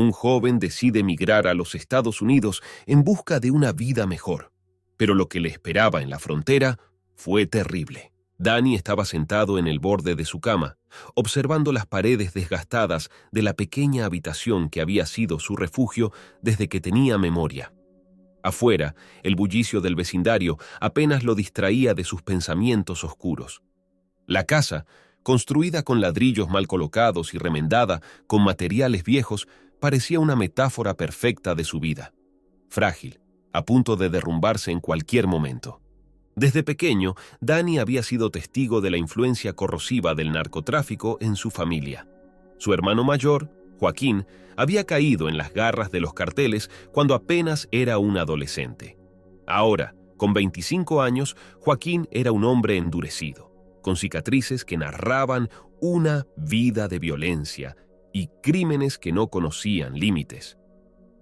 Un joven decide emigrar a los Estados Unidos en busca de una vida mejor, pero lo que le esperaba en la frontera fue terrible. Danny estaba sentado en el borde de su cama, observando las paredes desgastadas de la pequeña habitación que había sido su refugio desde que tenía memoria. Afuera, el bullicio del vecindario apenas lo distraía de sus pensamientos oscuros. La casa, construida con ladrillos mal colocados y remendada con materiales viejos, parecía una metáfora perfecta de su vida. Frágil, a punto de derrumbarse en cualquier momento. Desde pequeño, Danny había sido testigo de la influencia corrosiva del narcotráfico en su familia. Su hermano mayor, Joaquín, había caído en las garras de los carteles cuando apenas era un adolescente. Ahora, con 25 años, Joaquín era un hombre endurecido, con cicatrices que narraban una vida de violencia y crímenes que no conocían límites.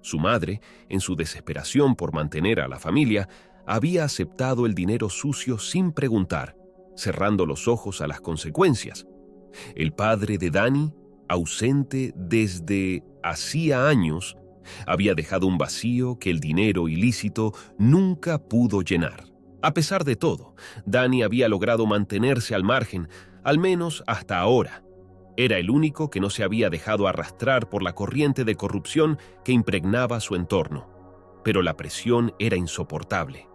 Su madre, en su desesperación por mantener a la familia, había aceptado el dinero sucio sin preguntar, cerrando los ojos a las consecuencias. El padre de Danny, ausente desde hacía años, había dejado un vacío que el dinero ilícito nunca pudo llenar. A pesar de todo, Danny había logrado mantenerse al margen, al menos hasta ahora. Era el único que no se había dejado arrastrar por la corriente de corrupción que impregnaba su entorno. Pero la presión era insoportable.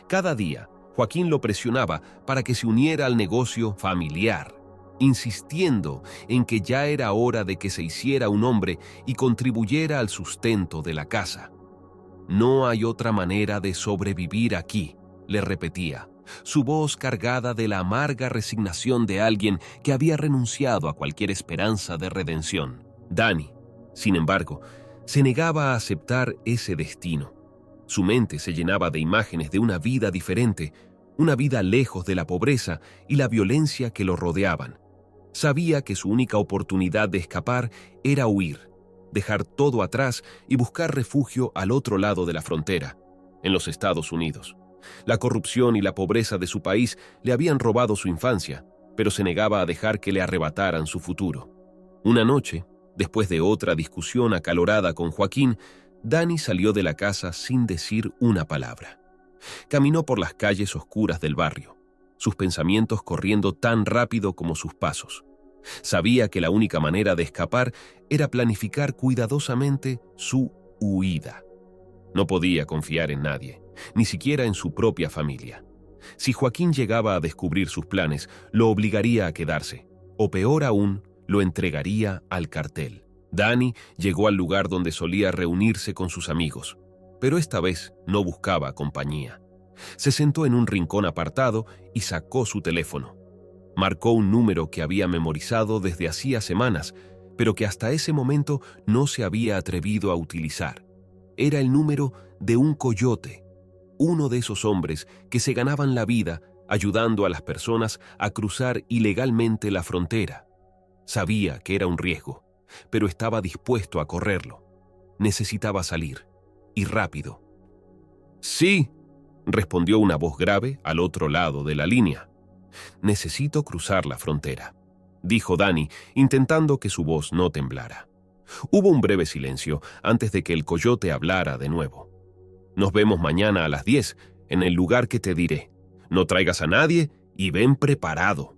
Cada día, Joaquín lo presionaba para que se uniera al negocio familiar, insistiendo en que ya era hora de que se hiciera un hombre y contribuyera al sustento de la casa. «No hay otra manera de sobrevivir aquí», le repetía, su voz cargada de la amarga resignación de alguien que había renunciado a cualquier esperanza de redención. Danny, sin embargo, se negaba a aceptar ese destino. Su mente se llenaba de imágenes de una vida diferente, una vida lejos de la pobreza y la violencia que lo rodeaban. Sabía que su única oportunidad de escapar era huir, dejar todo atrás y buscar refugio al otro lado de la frontera, en los Estados Unidos. La corrupción y la pobreza de su país le habían robado su infancia, pero se negaba a dejar que le arrebataran su futuro. Una noche, después de otra discusión acalorada con Joaquín, Danny salió de la casa sin decir una palabra. Caminó por las calles oscuras del barrio, sus pensamientos corriendo tan rápido como sus pasos. Sabía que la única manera de escapar era planificar cuidadosamente su huida. No podía confiar en nadie, ni siquiera en su propia familia. Si Joaquín llegaba a descubrir sus planes, lo obligaría a quedarse, o peor aún, lo entregaría al cartel. Danny llegó al lugar donde solía reunirse con sus amigos, pero esta vez no buscaba compañía. Se sentó en un rincón apartado y sacó su teléfono. Marcó un número que había memorizado desde hacía semanas, pero que hasta ese momento no se había atrevido a utilizar. Era el número de un coyote, uno de esos hombres que se ganaban la vida ayudando a las personas a cruzar ilegalmente la frontera. Sabía que era un riesgo, pero estaba dispuesto a correrlo. Necesitaba salir, y rápido. «Sí», respondió una voz grave al otro lado de la línea. «Necesito cruzar la frontera», dijo Danny, intentando que su voz no temblara. Hubo un breve silencio antes de que el coyote hablara de nuevo. «Nos vemos mañana a las 10, en el lugar que te diré. No traigas a nadie y ven preparado».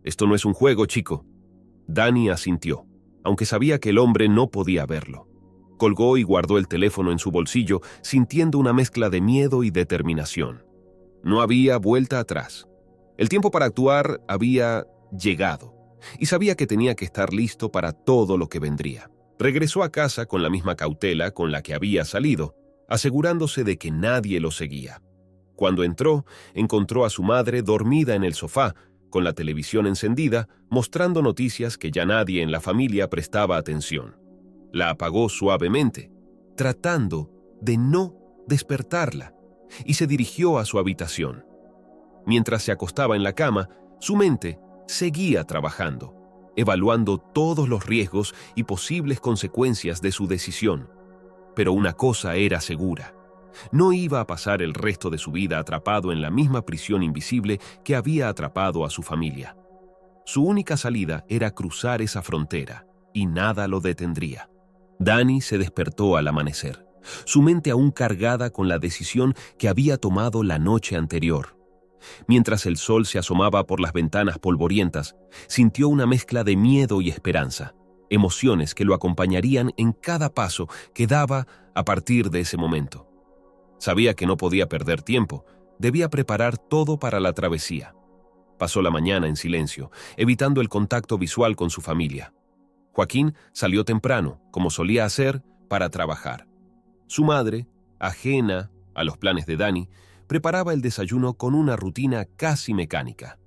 «Esto no es un juego, chico». Danny asintió, aunque sabía que el hombre no podía verlo. Colgó y guardó el teléfono en su bolsillo, sintiendo una mezcla de miedo y determinación. No había vuelta atrás. El tiempo para actuar había llegado, y sabía que tenía que estar listo para todo lo que vendría. Regresó a casa con la misma cautela con la que había salido, asegurándose de que nadie lo seguía. Cuando entró, encontró a su madre dormida en el sofá, con la televisión encendida, mostrando noticias que ya nadie en la familia prestaba atención. La apagó suavemente, tratando de no despertarla, y se dirigió a su habitación. Mientras se acostaba en la cama, su mente seguía trabajando, evaluando todos los riesgos y posibles consecuencias de su decisión. Pero una cosa era segura: no iba a pasar el resto de su vida atrapado en la misma prisión invisible que había atrapado a su familia. Su única salida era cruzar esa frontera, y nada lo detendría. Dani se despertó al amanecer, su mente aún cargada con la decisión que había tomado la noche anterior. Mientras el sol se asomaba por las ventanas polvorientas, sintió una mezcla de miedo y esperanza, emociones que lo acompañarían en cada paso que daba a partir de ese momento. Sabía que no podía perder tiempo, debía preparar todo para la travesía. Pasó la mañana en silencio, evitando el contacto visual con su familia. Joaquín salió temprano, como solía hacer, para trabajar. Su madre, ajena a los planes de Dani, preparaba el desayuno con una rutina casi mecánica.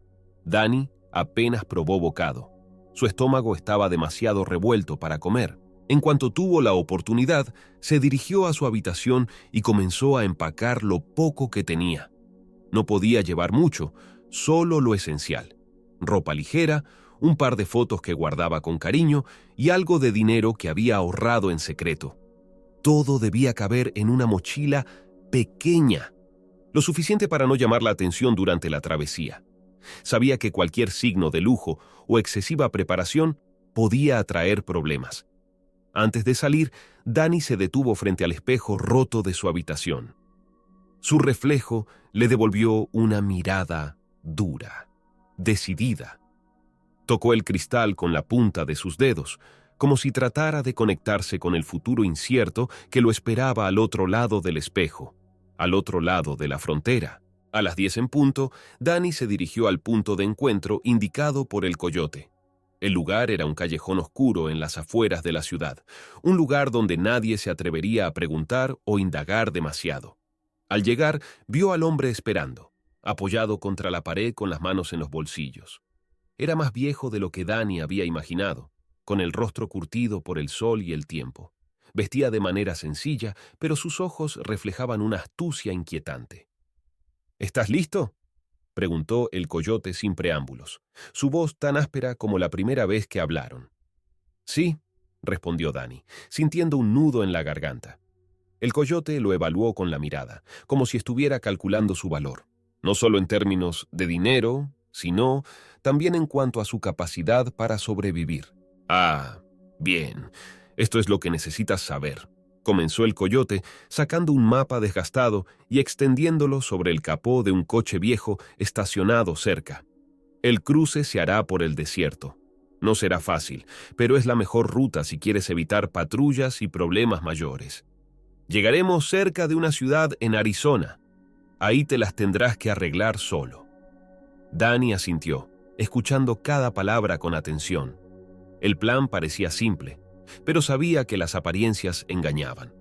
Dani apenas probó bocado. Su estómago estaba demasiado revuelto para comer. En cuanto tuvo la oportunidad, se dirigió a su habitación y comenzó a empacar lo poco que tenía. No podía llevar mucho, solo lo esencial: ropa ligera, un par de fotos que guardaba con cariño y algo de dinero que había ahorrado en secreto. Todo debía caber en una mochila pequeña, lo suficiente para no llamar la atención durante la travesía. Sabía que cualquier signo de lujo o excesiva preparación podía atraer problemas. Antes de salir, Dani se detuvo frente al espejo roto de su habitación. Su reflejo le devolvió una mirada dura, decidida. Tocó el cristal con la punta de sus dedos, como si tratara de conectarse con el futuro incierto que lo esperaba al otro lado del espejo, al otro lado de la frontera. A las 10 en punto, Dani se dirigió al punto de encuentro indicado por el coyote. El lugar era un callejón oscuro en las afueras de la ciudad, un lugar donde nadie se atrevería a preguntar o indagar demasiado. Al llegar, vio al hombre esperando, apoyado contra la pared con las manos en los bolsillos. Era más viejo de lo que Dani había imaginado, con el rostro curtido por el sol y el tiempo. Vestía de manera sencilla, pero sus ojos reflejaban una astucia inquietante. «¿Estás listo?», preguntó el coyote sin preámbulos, su voz tan áspera como la primera vez que hablaron. «Sí», respondió Dani, sintiendo un nudo en la garganta. El coyote lo evaluó con la mirada, como si estuviera calculando su valor, no solo en términos de dinero, sino también en cuanto a su capacidad para sobrevivir. «Ah, bien, esto es lo que necesitas saber», comenzó el coyote, sacando un mapa desgastado y extendiéndolo sobre el capó de un coche viejo estacionado cerca. «El cruce se hará por el desierto. No será fácil, pero es la mejor ruta si quieres evitar patrullas y problemas mayores. Llegaremos cerca de una ciudad en Arizona. Ahí te las tendrás que arreglar solo». Dani asintió, escuchando cada palabra con atención. El plan parecía simple, pero sabía que las apariencias engañaban.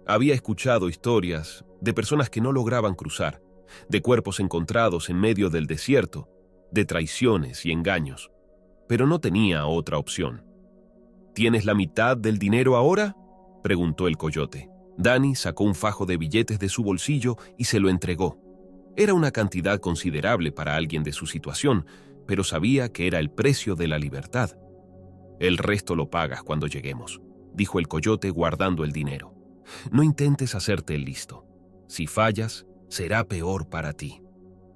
Había escuchado historias de personas que no lograban cruzar, de cuerpos encontrados en medio del desierto, de traiciones y engaños, pero no tenía otra opción. «¿Tienes la mitad del dinero ahora?», preguntó el coyote. Dani sacó un fajo de billetes de su bolsillo y se lo entregó. Era una cantidad considerable para alguien de su situación, pero sabía que era el precio de la libertad. «El resto lo pagas cuando lleguemos», dijo el coyote guardando el dinero. «No intentes hacerte el listo. Si fallas, será peor para ti».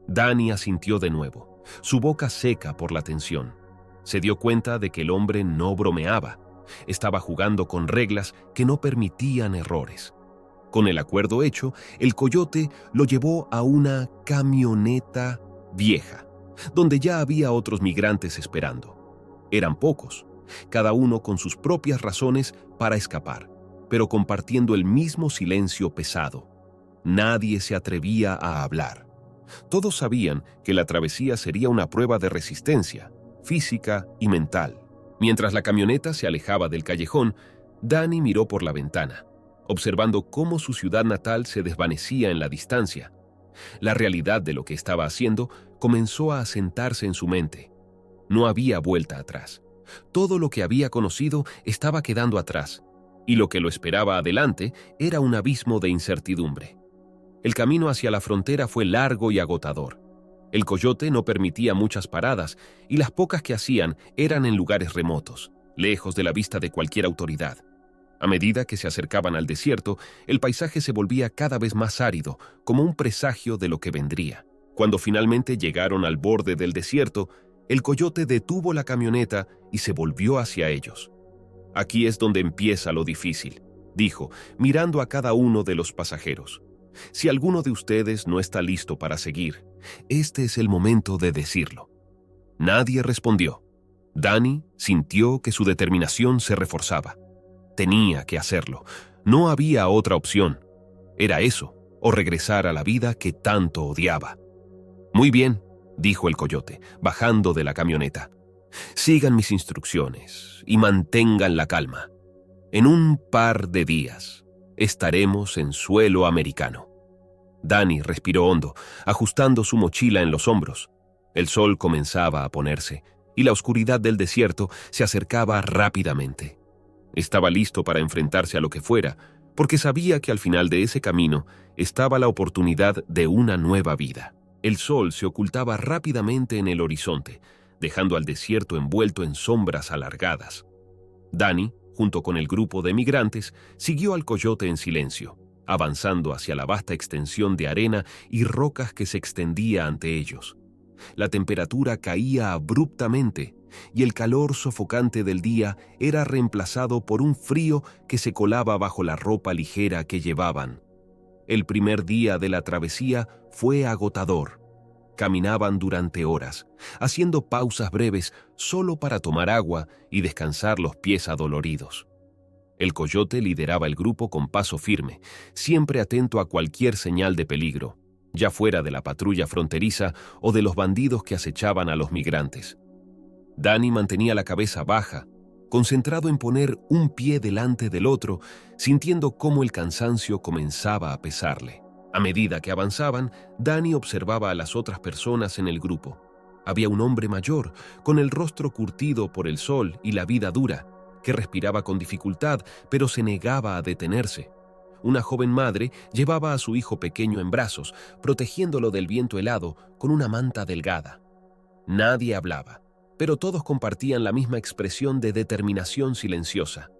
Dani asintió de nuevo, su boca seca por la tensión. Se dio cuenta de que el hombre no bromeaba. Estaba jugando con reglas que no permitían errores. Con el acuerdo hecho, el coyote lo llevó a una camioneta vieja, donde ya había otros migrantes esperando. Eran pocos, cada uno con sus propias razones para escapar, pero compartiendo el mismo silencio pesado. Nadie se atrevía a hablar. Todos sabían que la travesía sería una prueba de resistencia, física y mental. Mientras la camioneta se alejaba del callejón, Dani miró por la ventana, observando cómo su ciudad natal se desvanecía en la distancia. La realidad de lo que estaba haciendo comenzó a asentarse en su mente. No había vuelta atrás. Todo lo que había conocido estaba quedando atrás, y lo que lo esperaba adelante era un abismo de incertidumbre. El camino hacia la frontera fue largo y agotador. El coyote no permitía muchas paradas, y las pocas que hacían eran en lugares remotos, lejos de la vista de cualquier autoridad. A medida que se acercaban al desierto, el paisaje se volvía cada vez más árido, como un presagio de lo que vendría. Cuando finalmente llegaron al borde del desierto, el coyote detuvo la camioneta y se volvió hacia ellos. Aquí es donde empieza lo difícil, dijo, mirando a cada uno de los pasajeros. Si alguno de ustedes no está listo para seguir, este es el momento de decirlo. Nadie respondió. Danny sintió que su determinación se reforzaba. Tenía que hacerlo. No había otra opción. Era eso, o regresar a la vida que tanto odiaba. Muy bien, dijo el coyote, bajando de la camioneta. Sigan mis instrucciones y mantengan la calma. En un par de días estaremos en suelo americano. Danny respiró hondo, ajustando su mochila en los hombros. El sol comenzaba a ponerse y la oscuridad del desierto se acercaba rápidamente. Estaba listo para enfrentarse a lo que fuera, porque sabía que al final de ese camino estaba la oportunidad de una nueva vida. El sol se ocultaba rápidamente en el horizonte, dejando al desierto envuelto en sombras alargadas. Danny, junto con el grupo de migrantes, siguió al coyote en silencio, avanzando hacia la vasta extensión de arena y rocas que se extendía ante ellos. La temperatura caía abruptamente y el calor sofocante del día era reemplazado por un frío que se colaba bajo la ropa ligera que llevaban. El primer día de la travesía fue agotador. Caminaban durante horas, haciendo pausas breves solo para tomar agua y descansar los pies adoloridos. El coyote lideraba el grupo con paso firme, siempre atento a cualquier señal de peligro, ya fuera de la patrulla fronteriza o de los bandidos que acechaban a los migrantes. Danny mantenía la cabeza baja, concentrado en poner un pie delante del otro, sintiendo cómo el cansancio comenzaba a pesarle. A medida que avanzaban, Danny observaba a las otras personas en el grupo. Había un hombre mayor, con el rostro curtido por el sol y la vida dura, que respiraba con dificultad, pero se negaba a detenerse. Una joven madre llevaba a su hijo pequeño en brazos, protegiéndolo del viento helado con una manta delgada. Nadie hablaba, pero todos compartían la misma expresión de determinación silenciosa.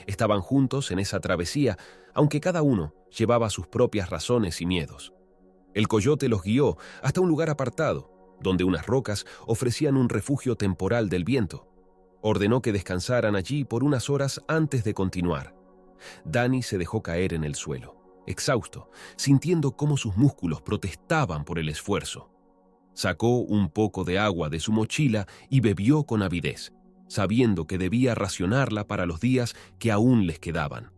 Estaban juntos en esa travesía, aunque cada uno llevaba sus propias razones y miedos. El coyote los guió hasta un lugar apartado, donde unas rocas ofrecían un refugio temporal del viento. Ordenó que descansaran allí por unas horas antes de continuar. Danny se dejó caer en el suelo, exhausto, sintiendo cómo sus músculos protestaban por el esfuerzo. Sacó un poco de agua de su mochila y bebió con avidez, sabiendo que debía racionarla para los días que aún les quedaban.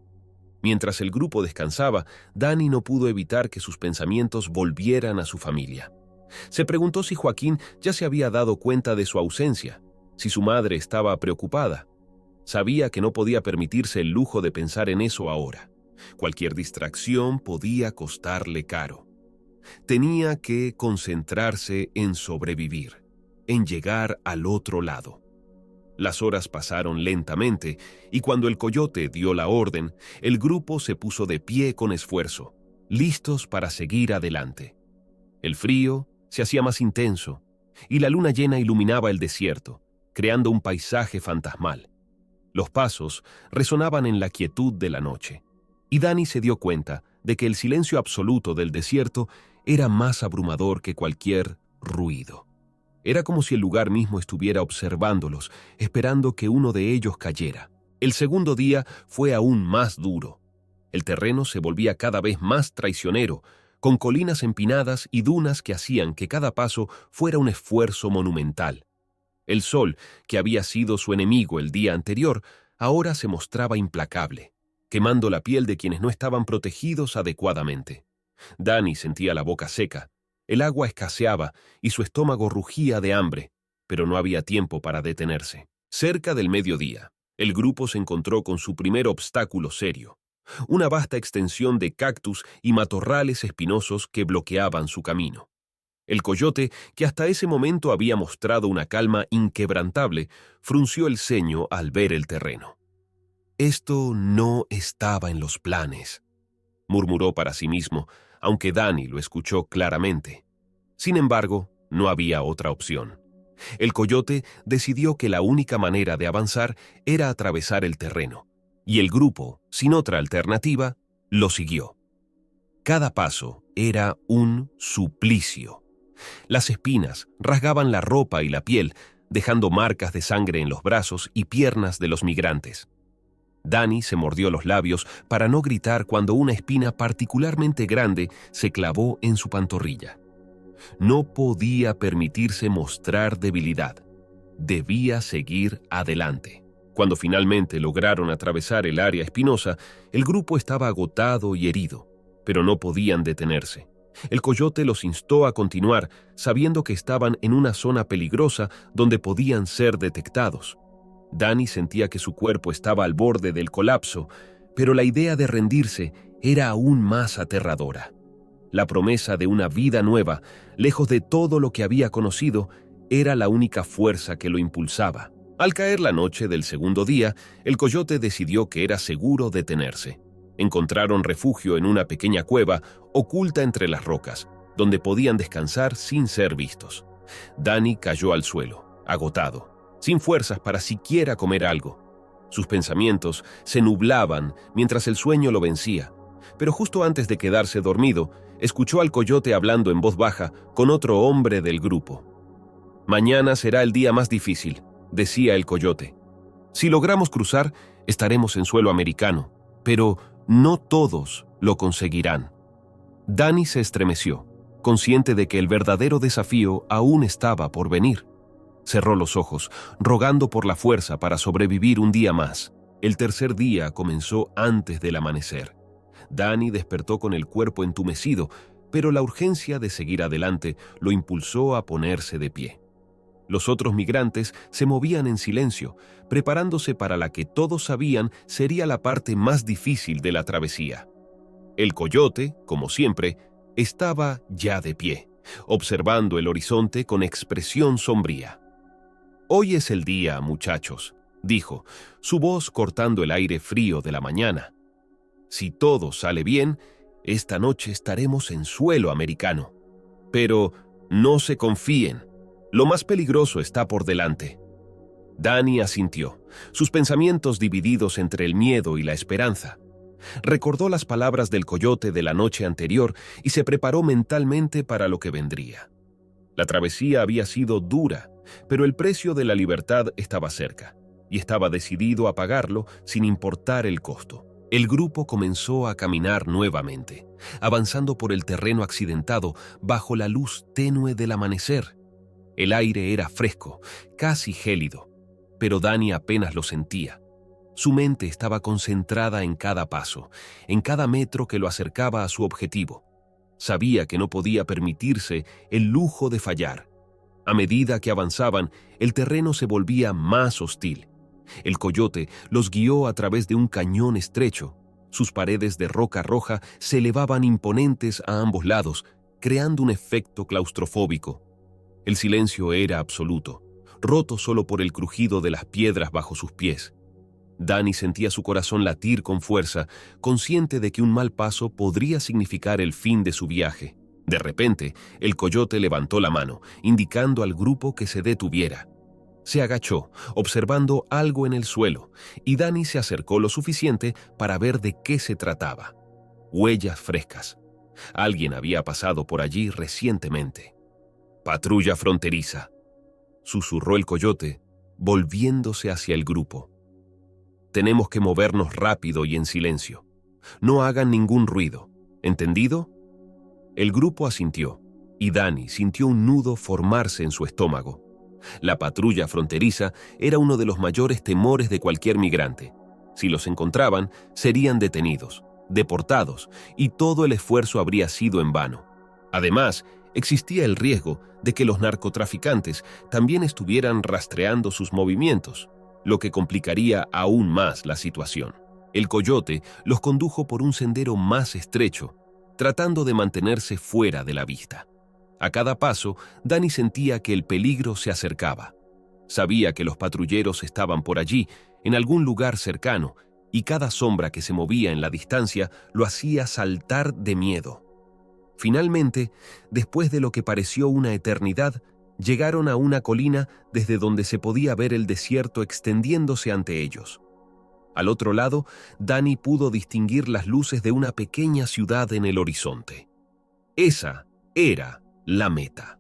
Mientras el grupo descansaba, Danny no pudo evitar que sus pensamientos volvieran a su familia. Se preguntó si Joaquín ya se había dado cuenta de su ausencia, si su madre estaba preocupada. Sabía que no podía permitirse el lujo de pensar en eso ahora. Cualquier distracción podía costarle caro. Tenía que concentrarse en sobrevivir, en llegar al otro lado. Las horas pasaron lentamente y cuando el coyote dio la orden, el grupo se puso de pie con esfuerzo, listos para seguir adelante. El frío se hacía más intenso y la luna llena iluminaba el desierto, creando un paisaje fantasmal. Los pasos resonaban en la quietud de la noche, y Danny se dio cuenta de que el silencio absoluto del desierto era más abrumador que cualquier ruido. Era como si el lugar mismo estuviera observándolos, esperando que uno de ellos cayera. El segundo día fue aún más duro. El terreno se volvía cada vez más traicionero, con colinas empinadas y dunas que hacían que cada paso fuera un esfuerzo monumental. El sol, que había sido su enemigo el día anterior, ahora se mostraba implacable, quemando la piel de quienes no estaban protegidos adecuadamente. Danny sentía la boca seca, el agua escaseaba y su estómago rugía de hambre, pero no había tiempo para detenerse. Cerca del mediodía, el grupo se encontró con su primer obstáculo serio, una vasta extensión de cactus y matorrales espinosos que bloqueaban su camino. El coyote, que hasta ese momento había mostrado una calma inquebrantable, frunció el ceño al ver el terreno. Esto no estaba en los planes, murmuró para sí mismo, aunque Danny lo escuchó claramente. Sin embargo, no había otra opción. El coyote decidió que la única manera de avanzar era atravesar el terreno, y el grupo, sin otra alternativa, lo siguió. Cada paso era un suplicio. Las espinas rasgaban la ropa y la piel, dejando marcas de sangre en los brazos y piernas de los migrantes. Dani se mordió los labios para no gritar cuando una espina particularmente grande se clavó en su pantorrilla. No podía permitirse mostrar debilidad. Debía seguir adelante. Cuando finalmente lograron atravesar el área espinosa, el grupo estaba agotado y herido, pero no podían detenerse. El coyote los instó a continuar, sabiendo que estaban en una zona peligrosa donde podían ser detectados. Dani sentía que su cuerpo estaba al borde del colapso, pero la idea de rendirse era aún más aterradora. La promesa de una vida nueva, lejos de todo lo que había conocido, era la única fuerza que lo impulsaba. Al caer la noche del segundo día, el coyote decidió que era seguro detenerse. Encontraron refugio en una pequeña cueva oculta entre las rocas, donde podían descansar sin ser vistos. Dani cayó al suelo, agotado, sin fuerzas para siquiera comer algo. Sus pensamientos se nublaban mientras el sueño lo vencía, pero justo antes de quedarse dormido, escuchó al coyote hablando en voz baja con otro hombre del grupo. «Mañana será el día más difícil», decía el coyote. «Si logramos cruzar, estaremos en suelo americano, pero no todos lo conseguirán». Dani se estremeció, consciente de que el verdadero desafío aún estaba por venir. Cerró los ojos, rogando por la fuerza para sobrevivir un día más. El tercer día comenzó antes del amanecer. Dani despertó con el cuerpo entumecido, pero la urgencia de seguir adelante lo impulsó a ponerse de pie. Los otros migrantes se movían en silencio, preparándose para la que todos sabían sería la parte más difícil de la travesía. El coyote, como siempre, estaba ya de pie, observando el horizonte con expresión sombría. «Hoy es el día, muchachos», dijo, su voz cortando el aire frío de la mañana. «Si todo sale bien, esta noche estaremos en suelo americano. Pero no se confíen. Lo más peligroso está por delante». Dani asintió, sus pensamientos divididos entre el miedo y la esperanza. Recordó las palabras del coyote de la noche anterior y se preparó mentalmente para lo que vendría. La travesía había sido dura, pero el precio de la libertad estaba cerca, y estaba decidido a pagarlo sin importar el costo. El grupo comenzó a caminar nuevamente, avanzando por el terreno accidentado bajo la luz tenue del amanecer. El aire era fresco, casi gélido, pero Dani apenas lo sentía. Su mente estaba concentrada en cada paso, en cada metro que lo acercaba a su objetivo. Sabía que no podía permitirse el lujo de fallar. A medida que avanzaban, el terreno se volvía más hostil. El coyote los guió a través de un cañón estrecho. Sus paredes de roca roja se elevaban imponentes a ambos lados, creando un efecto claustrofóbico. El silencio era absoluto, roto solo por el crujido de las piedras bajo sus pies. Dani sentía su corazón latir con fuerza, consciente de que un mal paso podría significar el fin de su viaje. De repente, el coyote levantó la mano, indicando al grupo que se detuviera. Se agachó, observando algo en el suelo, y Dani se acercó lo suficiente para ver de qué se trataba. Huellas frescas. Alguien había pasado por allí recientemente. «Patrulla fronteriza», susurró el coyote, volviéndose hacia el grupo. «Tenemos que movernos rápido y en silencio. No hagan ningún ruido. ¿Entendido?» El grupo asintió, y Dani sintió un nudo formarse en su estómago. La patrulla fronteriza era uno de los mayores temores de cualquier migrante. Si los encontraban, serían detenidos, deportados, y todo el esfuerzo habría sido en vano. Además, existía el riesgo de que los narcotraficantes también estuvieran rastreando sus movimientos, lo que complicaría aún más la situación. El coyote los condujo por un sendero más estrecho, tratando de mantenerse fuera de la vista. A cada paso, Dani sentía que el peligro se acercaba. Sabía que los patrulleros estaban por allí, en algún lugar cercano, y cada sombra que se movía en la distancia lo hacía saltar de miedo. Finalmente, después de lo que pareció una eternidad, llegaron a una colina desde donde se podía ver el desierto extendiéndose ante ellos. Al otro lado, Dani pudo distinguir las luces de una pequeña ciudad en el horizonte. Esa era la meta,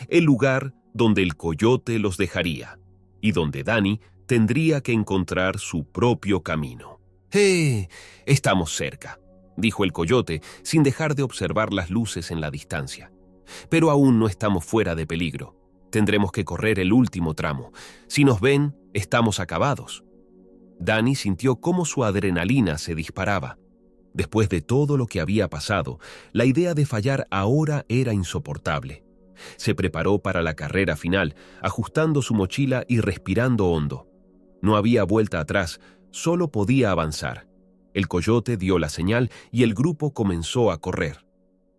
el lugar donde el coyote los dejaría, y donde Dani tendría que encontrar su propio camino. ¡Eh! Estamos cerca, dijo el coyote, sin dejar de observar las luces en la distancia. Pero aún no estamos fuera de peligro. Tendremos que correr el último tramo. Si nos ven, estamos acabados. Danny sintió cómo su adrenalina se disparaba. Después de todo lo que había pasado, la idea de fallar ahora era insoportable. Se preparó para la carrera final, ajustando su mochila y respirando hondo. No había vuelta atrás, solo podía avanzar. El coyote dio la señal y el grupo comenzó a correr.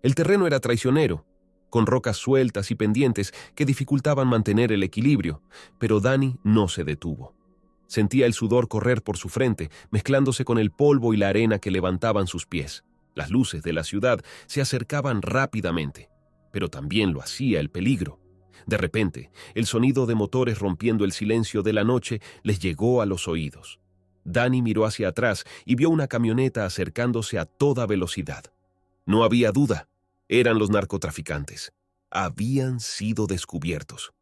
El terreno era traicionero, con rocas sueltas y pendientes que dificultaban mantener el equilibrio, pero Danny no se detuvo. Sentía el sudor correr por su frente, mezclándose con el polvo y la arena que levantaban sus pies. Las luces de la ciudad se acercaban rápidamente, pero también lo hacía el peligro. De repente, el sonido de motores rompiendo el silencio de la noche les llegó a los oídos. Danny miró hacia atrás y vio una camioneta acercándose a toda velocidad. No había duda, eran los narcotraficantes. Habían sido descubiertos.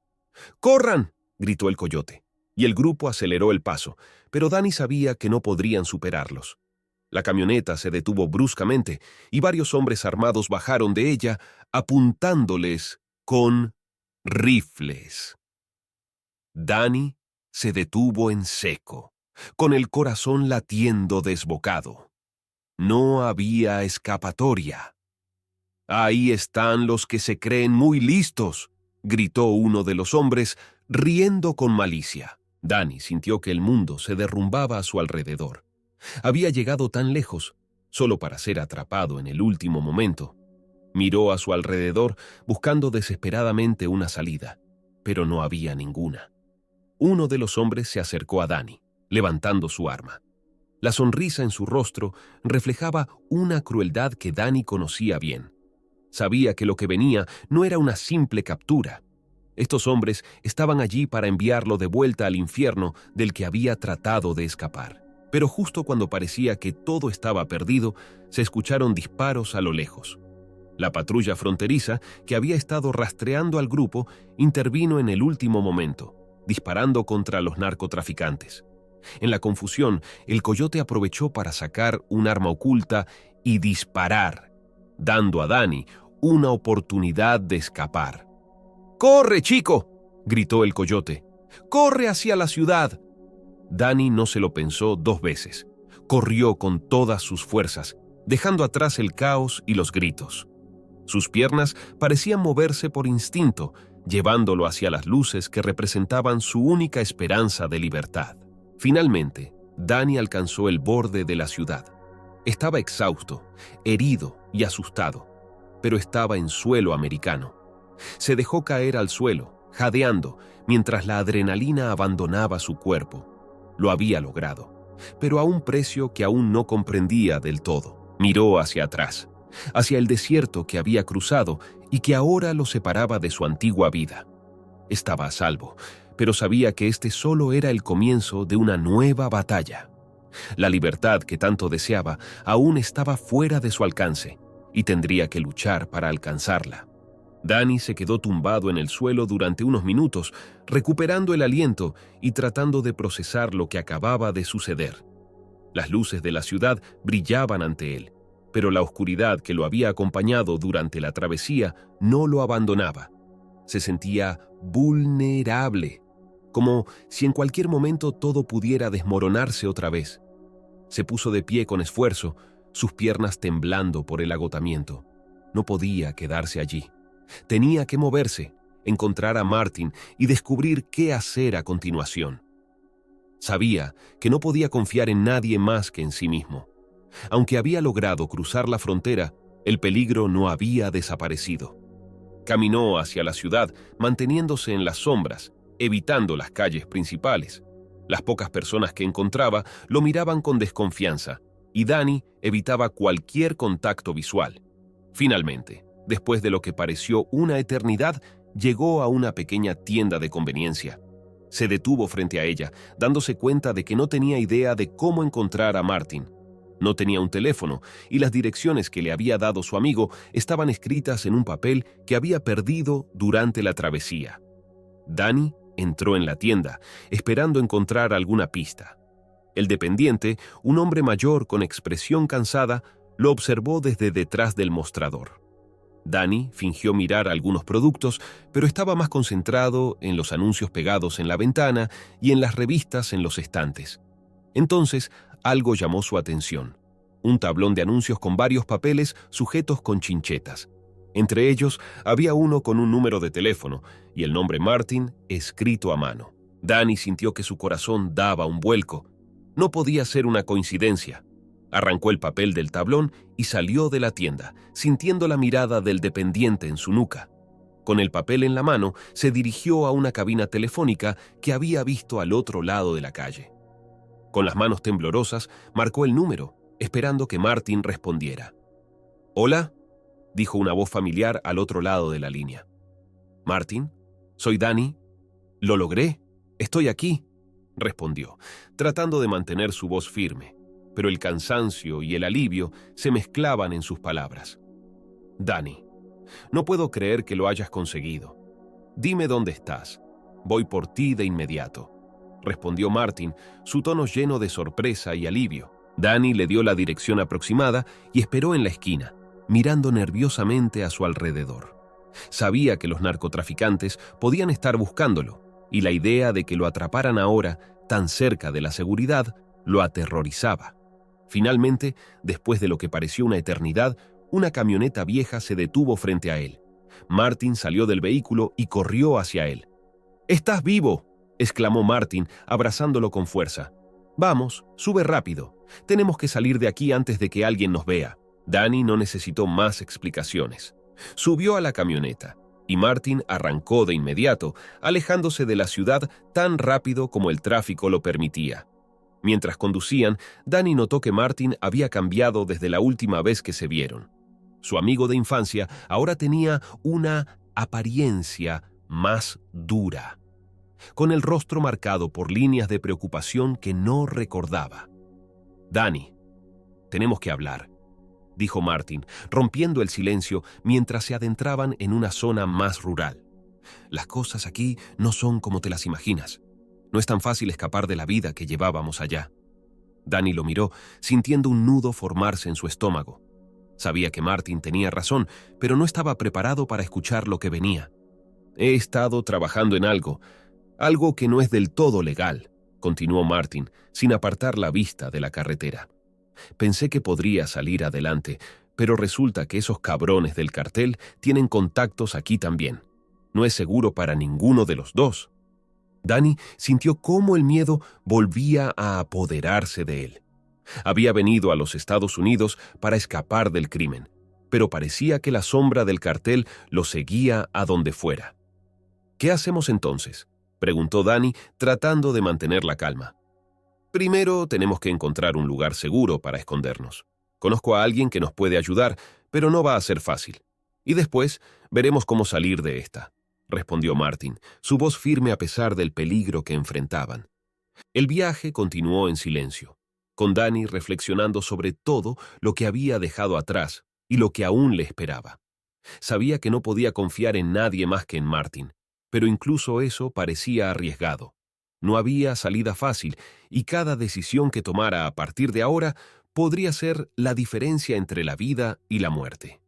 ¡Corran!, gritó el coyote, y el grupo aceleró el paso, pero Danny sabía que no podrían superarlos. La camioneta se detuvo bruscamente y varios hombres armados bajaron de ella, apuntándoles con rifles. Danny se detuvo en seco, con el corazón latiendo desbocado. No había escapatoria. «Ahí están los que se creen muy listos», gritó uno de los hombres, riendo con malicia. Danny sintió que el mundo se derrumbaba a su alrededor. Había llegado tan lejos, solo para ser atrapado en el último momento. Miró a su alrededor buscando desesperadamente una salida, pero no había ninguna. Uno de los hombres se acercó a Danny, levantando su arma. La sonrisa en su rostro reflejaba una crueldad que Danny conocía bien. Sabía que lo que venía no era una simple captura. Estos hombres estaban allí para enviarlo de vuelta al infierno del que había tratado de escapar. Pero justo cuando parecía que todo estaba perdido, se escucharon disparos a lo lejos. La patrulla fronteriza, que había estado rastreando al grupo, intervino en el último momento, disparando contra los narcotraficantes. En la confusión, el coyote aprovechó para sacar un arma oculta y disparar, dando a Danny una oportunidad de escapar. «¡Corre, chico!», gritó el coyote. «¡Corre hacia la ciudad!». Danny no se lo pensó dos veces. Corrió con todas sus fuerzas, dejando atrás el caos y los gritos. Sus piernas parecían moverse por instinto, llevándolo hacia las luces que representaban su única esperanza de libertad. Finalmente, Danny alcanzó el borde de la ciudad. Estaba exhausto, herido y asustado, pero estaba en suelo americano. Se dejó caer al suelo, jadeando, mientras la adrenalina abandonaba su cuerpo. Lo había logrado, pero a un precio que aún no comprendía del todo. Miró hacia atrás, hacia el desierto que había cruzado y que ahora lo separaba de su antigua vida. Estaba a salvo, pero sabía que este solo era el comienzo de una nueva batalla. La libertad que tanto deseaba aún estaba fuera de su alcance y tendría que luchar para alcanzarla. Danny se quedó tumbado en el suelo durante unos minutos, recuperando el aliento y tratando de procesar lo que acababa de suceder. Las luces de la ciudad brillaban ante él, pero la oscuridad que lo había acompañado durante la travesía no lo abandonaba. Se sentía vulnerable, como si en cualquier momento todo pudiera desmoronarse otra vez. Se puso de pie con esfuerzo, sus piernas temblando por el agotamiento. No podía quedarse allí. Tenía que moverse, encontrar a Martin y descubrir qué hacer a continuación. Sabía que no podía confiar en nadie más que en sí mismo. Aunque había logrado cruzar la frontera, el peligro no había desaparecido. Caminó hacia la ciudad, manteniéndose en las sombras, evitando las calles principales. Las pocas personas que encontraba lo miraban con desconfianza, y Danny evitaba cualquier contacto visual. Finalmente, después de lo que pareció una eternidad, llegó a una pequeña tienda de conveniencia. Se detuvo frente a ella, dándose cuenta de que no tenía idea de cómo encontrar a Martin. No tenía un teléfono, y las direcciones que le había dado su amigo estaban escritas en un papel que había perdido durante la travesía. Danny entró en la tienda, esperando encontrar alguna pista. El dependiente, un hombre mayor con expresión cansada, lo observó desde detrás del mostrador. Danny fingió mirar algunos productos, pero estaba más concentrado en los anuncios pegados en la ventana y en las revistas en los estantes. Entonces, algo llamó su atención. Un tablón de anuncios con varios papeles sujetos con chinchetas. Entre ellos había uno con un número de teléfono y el nombre Martin escrito a mano. Danny sintió que su corazón daba un vuelco. No podía ser una coincidencia. Arrancó el papel del tablón y salió de la tienda, sintiendo la mirada del dependiente en su nuca. Con el papel en la mano, se dirigió a una cabina telefónica que había visto al otro lado de la calle. Con las manos temblorosas, marcó el número, esperando que Martin respondiera. «¿Hola?», dijo una voz familiar al otro lado de la línea. «Martin, soy Danny. Lo logré. Estoy aquí», respondió, tratando de mantener su voz firme, pero el cansancio y el alivio se mezclaban en sus palabras. «Danny, no puedo creer que lo hayas conseguido. Dime dónde estás. Voy por ti de inmediato», respondió Martin, su tono lleno de sorpresa y alivio. Danny le dio la dirección aproximada y esperó en la esquina, mirando nerviosamente a su alrededor. Sabía que los narcotraficantes podían estar buscándolo, y la idea de que lo atraparan ahora, tan cerca de la seguridad, lo aterrorizaba. Finalmente, después de lo que pareció una eternidad, una camioneta vieja se detuvo frente a él. Martin salió del vehículo y corrió hacia él. «¡Estás vivo!», exclamó Martin, abrazándolo con fuerza. «Vamos, sube rápido. Tenemos que salir de aquí antes de que alguien nos vea». Danny no necesitó más explicaciones. Subió a la camioneta y Martin arrancó de inmediato, alejándose de la ciudad tan rápido como el tráfico lo permitía. Mientras conducían, Danny notó que Martin había cambiado desde la última vez que se vieron. Su amigo de infancia ahora tenía una apariencia más dura, con el rostro marcado por líneas de preocupación que no recordaba. «Danny, tenemos que hablar», dijo Martin, rompiendo el silencio mientras se adentraban en una zona más rural. «Las cosas aquí no son como te las imaginas. No es tan fácil escapar de la vida que llevábamos allá». Danny lo miró, sintiendo un nudo formarse en su estómago. Sabía que Martin tenía razón, pero no estaba preparado para escuchar lo que venía. «He estado trabajando en algo que no es del todo legal», continuó Martin, sin apartar la vista de la carretera. «Pensé que podría salir adelante, pero resulta que esos cabrones del cartel tienen contactos aquí también. No es seguro para ninguno de los dos». Danny sintió cómo el miedo volvía a apoderarse de él. Había venido a los Estados Unidos para escapar del crimen, pero parecía que la sombra del cartel lo seguía a donde fuera. «¿Qué hacemos entonces?», preguntó Danny, tratando de mantener la calma. «Primero tenemos que encontrar un lugar seguro para escondernos. Conozco a alguien que nos puede ayudar, pero no va a ser fácil. Y después veremos cómo salir de esta», respondió Martin, su voz firme a pesar del peligro que enfrentaban. El viaje continuó en silencio, con Danny reflexionando sobre todo lo que había dejado atrás y lo que aún le esperaba. Sabía que no podía confiar en nadie más que en Martin, pero incluso eso parecía arriesgado. No había salida fácil y cada decisión que tomara a partir de ahora podría ser la diferencia entre la vida y la muerte.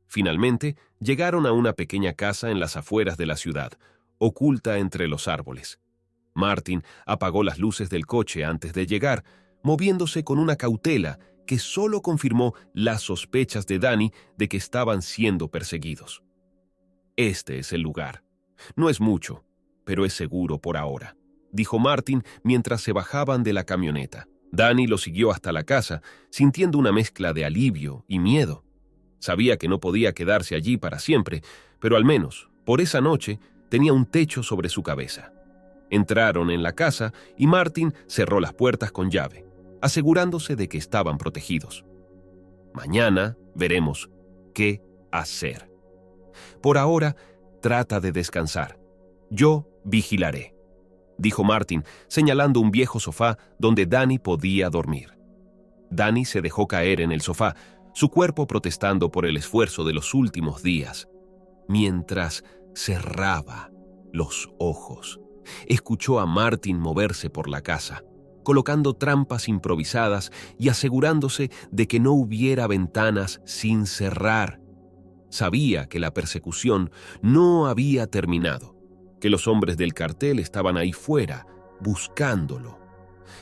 Finalmente, llegaron a una pequeña casa en las afueras de la ciudad, oculta entre los árboles. Martin apagó las luces del coche antes de llegar, moviéndose con una cautela que solo confirmó las sospechas de Danny de que estaban siendo perseguidos. «Este es el lugar. No es mucho, pero es seguro por ahora», dijo Martin mientras se bajaban de la camioneta. Danny lo siguió hasta la casa, sintiendo una mezcla de alivio y miedo. Sabía que no podía quedarse allí para siempre, pero al menos, por esa noche, tenía un techo sobre su cabeza. Entraron en la casa y Martin cerró las puertas con llave, asegurándose de que estaban protegidos. «Mañana veremos qué hacer. Por ahora, trata de descansar. Yo vigilaré», dijo Martin, señalando un viejo sofá donde Danny podía dormir. Danny se dejó caer en el sofá, su cuerpo protestando por el esfuerzo de los últimos días. Mientras cerraba los ojos, escuchó a Martin moverse por la casa. colocando trampas improvisadas y asegurándose de que no hubiera ventanas sin cerrar. Sabía que la persecución no había terminado, que los hombres del cartel estaban ahí fuera, buscándolo.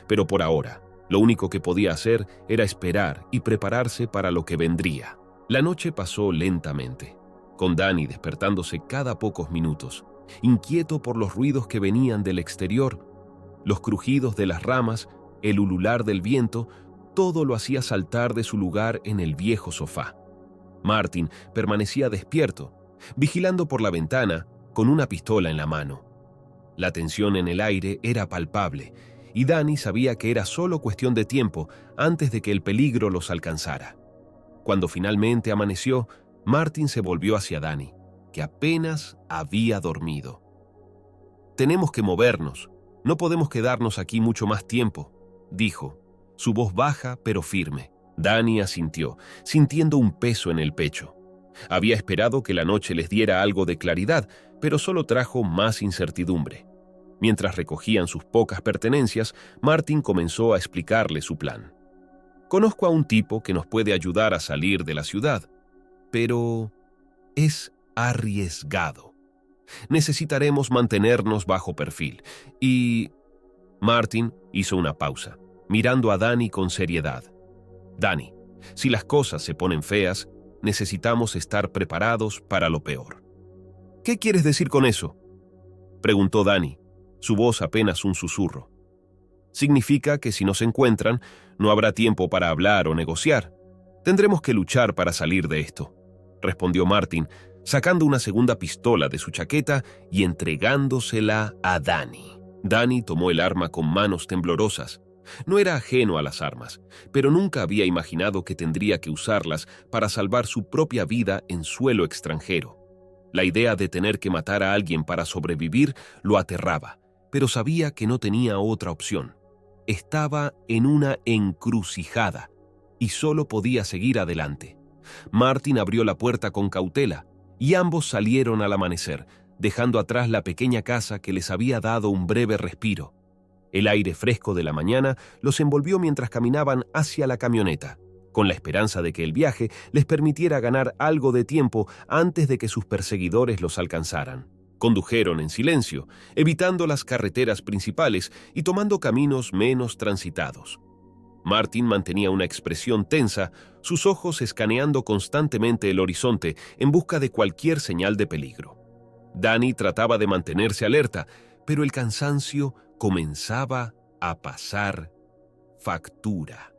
Pero por ahora, lo único que podía hacer era esperar y prepararse para lo que vendría. La noche pasó lentamente, con Danny despertándose cada pocos minutos, inquieto por los ruidos que venían del exterior. Los crujidos de las ramas, el ulular del viento, todo lo hacía saltar de su lugar en el viejo sofá. Martin permanecía despierto, vigilando por la ventana con una pistola en la mano. La tensión en el aire era palpable, y Danny sabía que era solo cuestión de tiempo antes de que el peligro los alcanzara. Cuando finalmente amaneció, Martin se volvió hacia Danny, que apenas había dormido. «Tenemos que movernos. No podemos quedarnos aquí mucho más tiempo», dijo, su voz baja pero firme. Danny asintió, sintiendo un peso en el pecho. Había esperado que la noche les diera algo de claridad, pero solo trajo más incertidumbre. Mientras recogían sus pocas pertenencias, Martin comenzó a explicarle su plan. «Conozco a un tipo que nos puede ayudar a salir de la ciudad, pero es arriesgado. Necesitaremos mantenernos bajo perfil y...» Martin hizo una pausa, mirando a Danny con seriedad. «Danny, si las cosas se ponen feas, necesitamos estar preparados para lo peor». «¿Qué quieres decir con eso?», preguntó Danny, su voz apenas un susurro. «Significa que si nos encuentran, no habrá tiempo para hablar o negociar. Tendremos que luchar para salir de esto», respondió Martin, sacando una segunda pistola de su chaqueta y entregándosela a Danny. Danny tomó el arma con manos temblorosas. No era ajeno a las armas, pero nunca había imaginado que tendría que usarlas para salvar su propia vida en suelo extranjero. La idea de tener que matar a alguien para sobrevivir lo aterraba, pero sabía que no tenía otra opción. Estaba en una encrucijada y solo podía seguir adelante. Martin abrió la puerta con cautela y ambos salieron al amanecer, dejando atrás la pequeña casa que les había dado un breve respiro. El aire fresco de la mañana los envolvió mientras caminaban hacia la camioneta, con la esperanza de que el viaje les permitiera ganar algo de tiempo antes de que sus perseguidores los alcanzaran. Condujeron en silencio, evitando las carreteras principales y tomando caminos menos transitados. Martin mantenía una expresión tensa, sus ojos escaneando constantemente el horizonte en busca de cualquier señal de peligro. Danny trataba de mantenerse alerta, pero el cansancio comenzaba a pasar factura.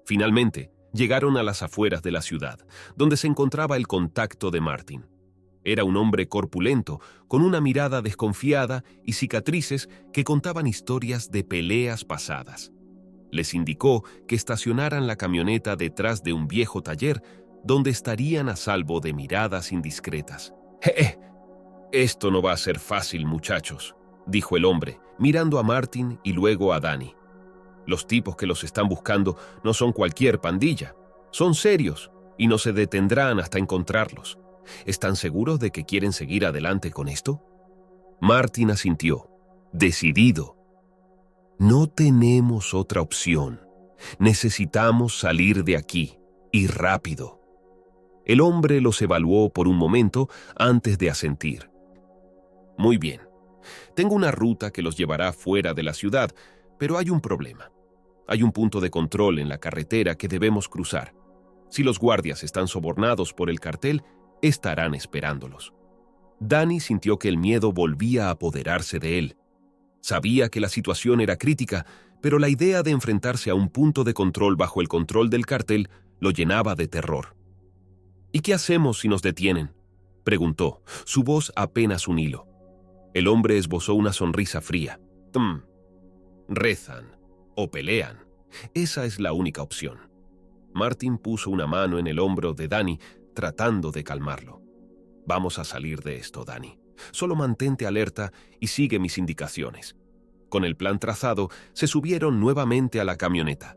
Finalmente, llegaron a las afueras de la ciudad, donde se encontraba el contacto de Martin. Era un hombre corpulento, con una mirada desconfiada y cicatrices que contaban historias de peleas pasadas. Les indicó que estacionaran la camioneta detrás de un viejo taller, donde estarían a salvo de miradas indiscretas. «Esto no va a ser fácil, muchachos», dijo el hombre, mirando a Martin y luego a Danny. «Los tipos que los están buscando no son cualquier pandilla. Son serios y no se detendrán hasta encontrarlos. ¿Están seguros de que quieren seguir adelante con esto?» Martin asintió, decidido. «No tenemos otra opción. Necesitamos salir de aquí, y rápido». El hombre los evaluó por un momento antes de asentir. «Muy bien. Tengo una ruta que los llevará fuera de la ciudad, pero hay un problema. Hay un punto de control en la carretera que debemos cruzar. Si los guardias están sobornados por el cartel, estarán esperándolos». Danny sintió que el miedo volvía a apoderarse de él. Sabía que la situación era crítica, pero la idea de enfrentarse a un punto de control bajo el control del cartel lo llenaba de terror. «¿Y qué hacemos si nos detienen?», preguntó, su voz apenas un hilo. El hombre esbozó una sonrisa fría. «Rezan o pelean. Esa es la única opción». Martin puso una mano en el hombro de Danny, tratando de calmarlo. «Vamos a salir de esto, Danny. Solo mantente alerta y sigue mis indicaciones». Con el plan trazado, se subieron nuevamente a la camioneta.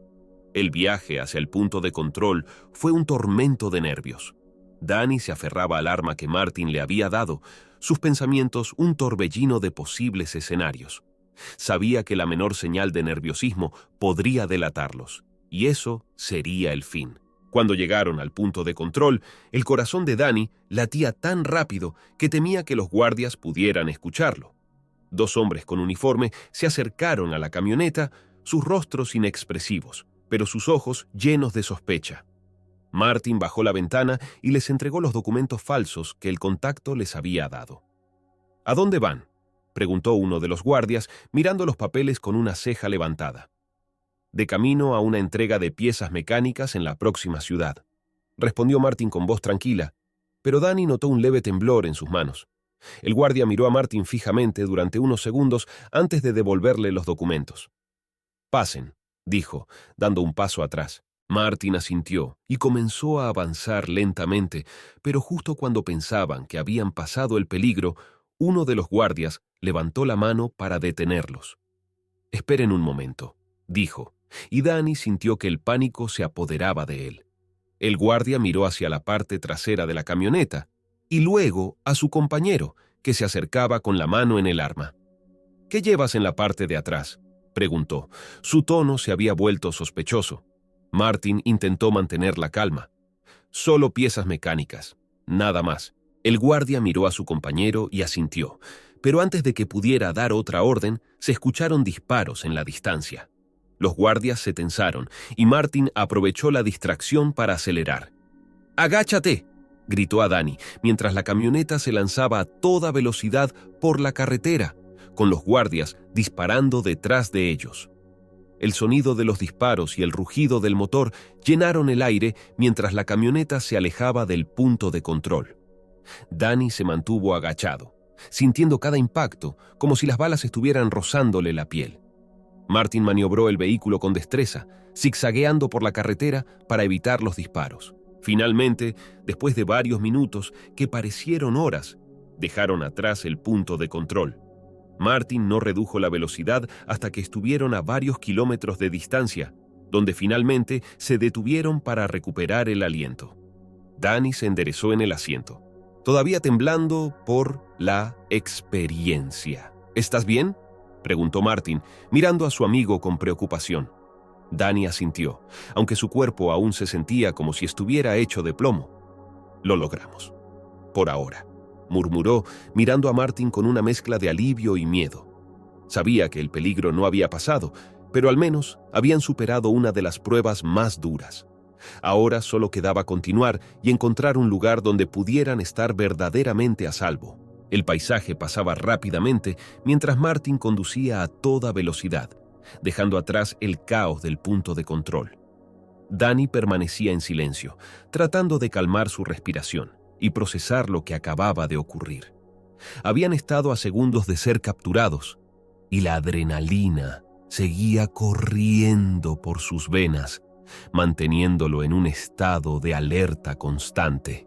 El viaje hacia el punto de control fue un tormento de nervios. Danny se aferraba al arma que Martin le había dado, sus pensamientos un torbellino de posibles escenarios. Sabía que la menor señal de nerviosismo podría delatarlos, y eso sería el fin. Cuando llegaron al punto de control, el corazón de Danny latía tan rápido que temía que los guardias pudieran escucharlo. 2 hombres con uniforme se acercaron a la camioneta, sus rostros inexpresivos, pero sus ojos llenos de sospecha. Martin bajó la ventana y les entregó los documentos falsos que el contacto les había dado. ¿A dónde van?, preguntó uno de los guardias, mirando los papeles con una ceja levantada. De camino a una entrega de piezas mecánicas en la próxima ciudad, respondió Martin con voz tranquila, pero Danny notó un leve temblor en sus manos. El guardia miró a Martin fijamente durante unos segundos antes de devolverle los documentos. «Pasen», dijo, dando un paso atrás. Martin asintió y comenzó a avanzar lentamente, pero justo cuando pensaban que habían pasado el peligro, uno de los guardias levantó la mano para detenerlos. «Esperen un momento», dijo, y Danny sintió que el pánico se apoderaba de él. El guardia miró hacia la parte trasera de la camioneta y luego a su compañero, que se acercaba con la mano en el arma. «¿Qué llevas en la parte de atrás?», preguntó. Su tono se había vuelto sospechoso. Martin intentó mantener la calma. «Solo piezas mecánicas, nada más». El guardia miró a su compañero y asintió, pero antes de que pudiera dar otra orden, se escucharon disparos en la distancia. Los guardias se tensaron y Martin aprovechó la distracción para acelerar. «¡Agáchate!», gritó a Danny, mientras la camioneta se lanzaba a toda velocidad por la carretera, con los guardias disparando detrás de ellos. El sonido de los disparos y el rugido del motor llenaron el aire mientras la camioneta se alejaba del punto de control. Danny se mantuvo agachado, sintiendo cada impacto, como si las balas estuvieran rozándole la piel. Martin maniobró el vehículo con destreza, zigzagueando por la carretera para evitar los disparos. Finalmente, después de varios minutos que parecieron horas, dejaron atrás el punto de control. Martin no redujo la velocidad hasta que estuvieron a varios kilómetros de distancia, donde finalmente se detuvieron para recuperar el aliento. Danny se enderezó en el asiento, todavía temblando por la experiencia. «¿Estás bien?», preguntó Martin, mirando a su amigo con preocupación. Danny asintió, aunque su cuerpo aún se sentía como si estuviera hecho de plomo. «Lo logramos. Por ahora», murmuró, mirando a Martin con una mezcla de alivio y miedo. Sabía que el peligro no había pasado, pero al menos habían superado una de las pruebas más duras. Ahora solo quedaba continuar y encontrar un lugar donde pudieran estar verdaderamente a salvo. El paisaje pasaba rápidamente mientras Martin conducía a toda velocidad, dejando atrás el caos del punto de control. Danny permanecía en silencio, tratando de calmar su respiración y procesar lo que acababa de ocurrir. Habían estado a segundos de ser capturados, y la adrenalina seguía corriendo por sus venas, manteniéndolo en un estado de alerta constante.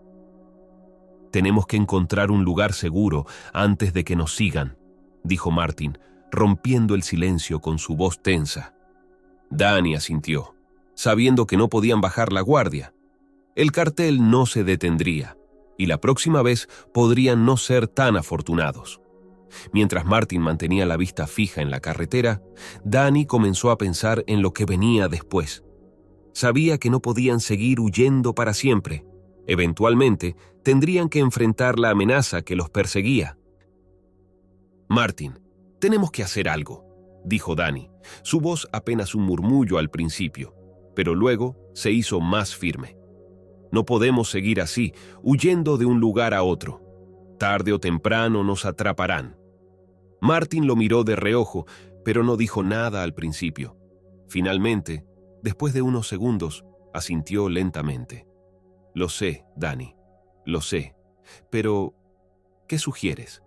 «Tenemos que encontrar un lugar seguro antes de que nos sigan», dijo Martin, rompiendo el silencio con su voz tensa. Danny asintió, sabiendo que no podían bajar la guardia. El cartel no se detendría, y la próxima vez podrían no ser tan afortunados. Mientras Martin mantenía la vista fija en la carretera, Danny comenzó a pensar en lo que venía después. Sabía que no podían seguir huyendo para siempre. Eventualmente, tendrían que enfrentar la amenaza que los perseguía. «Martin, tenemos que hacer algo», dijo Danny, su voz apenas un murmullo al principio, pero luego se hizo más firme. «No podemos seguir así, huyendo de un lugar a otro. Tarde o temprano nos atraparán». Martin lo miró de reojo, pero no dijo nada al principio. Finalmente, después de unos segundos, asintió lentamente. «Lo sé, Danny, lo sé, pero ¿qué sugieres?»,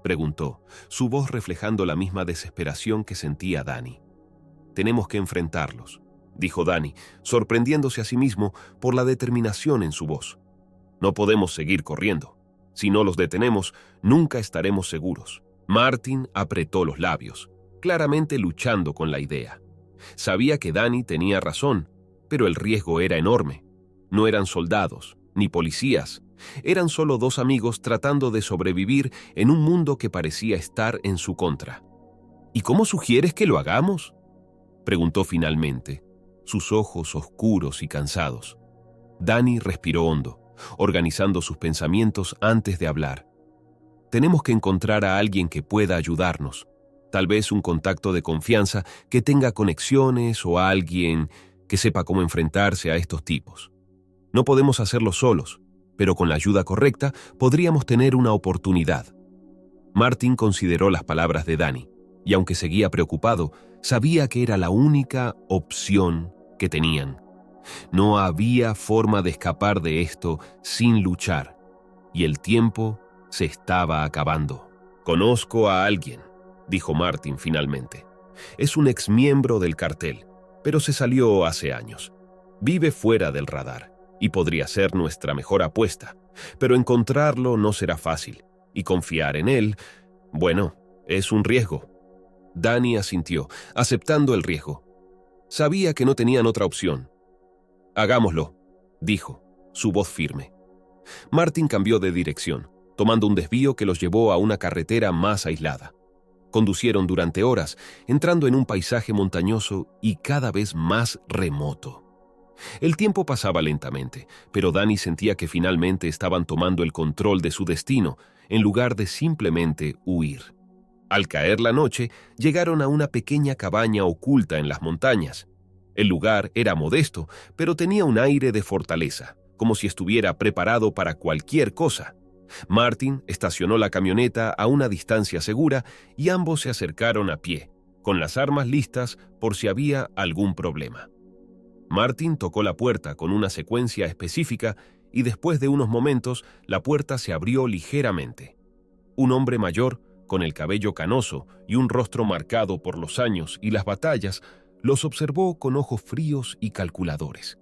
preguntó, su voz reflejando la misma desesperación que sentía Danny. «Tenemos que enfrentarlos», dijo Danny, sorprendiéndose a sí mismo por la determinación en su voz. «No podemos seguir corriendo. Si no los detenemos, nunca estaremos seguros». Martin apretó los labios, claramente luchando con la idea. Sabía que Danny tenía razón, pero el riesgo era enorme. No eran soldados, ni policías. Eran solo 2 amigos tratando de sobrevivir en un mundo que parecía estar en su contra. ¿Y cómo sugieres que lo hagamos?, preguntó finalmente, sus ojos oscuros y cansados. Dani respiró hondo, organizando sus pensamientos antes de hablar. Tenemos que encontrar a alguien que pueda ayudarnos. Tal vez un contacto de confianza que tenga conexiones o alguien que sepa cómo enfrentarse a estos tipos. No podemos hacerlo solos, pero con la ayuda correcta podríamos tener una oportunidad. Martin consideró las palabras de Dani, y aunque seguía preocupado, sabía que era la única opción que tenían. No había forma de escapar de esto sin luchar, y el tiempo se estaba acabando. «Conozco a alguien», dijo Martin finalmente. «Es un exmiembro del cartel, pero se salió hace años. Vive fuera del radar, y podría ser nuestra mejor apuesta, pero encontrarlo no será fácil, y confiar en él, bueno, es un riesgo». Dani asintió, aceptando el riesgo. Sabía que no tenían otra opción. «Hagámoslo», dijo, su voz firme. Martin cambió de dirección, tomando un desvío que los llevó a una carretera más aislada. Conducieron durante horas, entrando en un paisaje montañoso y cada vez más remoto. El tiempo pasaba lentamente, pero Dani sentía que finalmente estaban tomando el control de su destino, en lugar de simplemente huir. Al caer la noche, llegaron a una pequeña cabaña oculta en las montañas. El lugar era modesto, pero tenía un aire de fortaleza, como si estuviera preparado para cualquier cosa. Martin estacionó la camioneta a una distancia segura y ambos se acercaron a pie, con las armas listas por si había algún problema. Martin tocó la puerta con una secuencia específica y después de unos momentos la puerta se abrió ligeramente. Un hombre mayor, con el cabello canoso y un rostro marcado por los años y las batallas, los observó con ojos fríos y calculadores.